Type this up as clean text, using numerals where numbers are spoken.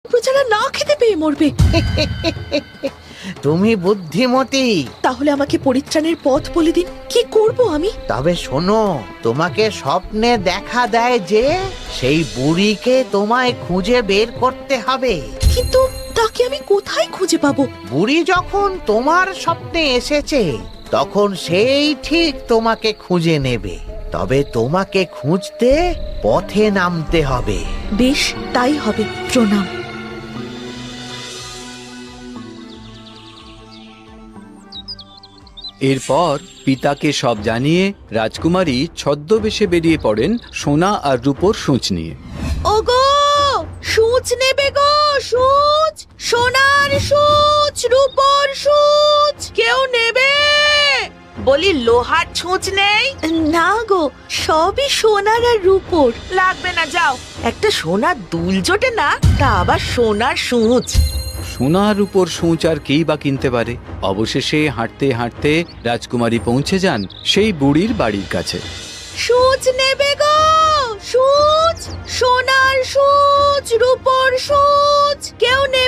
প্রজারা না খেতে পেয়ে মরবে। তুমি বুদ্ধিমতী। তাহলে আমাকে পরিত্রাণের পথ বলে দিন, কি করব আমি? তবে শোনো, তোমাকে স্বপ্নে দেখা দেয় যে সেই বুড়িকে তোমায় খুঁজে বের করতে হবে। কিন্তু তাকে আমি কোথায় খুঁজে পাবো? বুড়ি যখন তোমার স্বপ্নে এসেছে তখন সেই ঠিক তোমাকে খুঁজে নেবে। তবে তোমাকে খুঁজতে পথে নামতে হবে। বেশ, তাই হবে। প্রণাম। এরপর পিতাকে সব জানিয়ে রাজকুমারী ছদ্মবেশে বেরিয়ে পড়েন সোনা আর রূপোর সূঁচ নিয়ে। ওগো, সূচ নেবে গো, সূচ, সোনার সূচ, রূপোর সূচ, কেউ নেবে? বলি লোহার ছুঁচ নেই? না গো, সবই সোনার আর রূপোর। লাগবে না, যাও। একটা সোনার দুল জোটে না, তা আবার সোনার সূঁচ। সোনার রূপোর সূঁচ আর কেই বা কিনতে পারে। অবশেষে হাঁটতে হাঁটতে রাজকুমারী পৌঁছে যান সেই বুড়ির বাড়ির কাছে। সূচ নেবে গো, সূচ, সোনার সূচ, রূপোর সূচ, কেউ নেবে?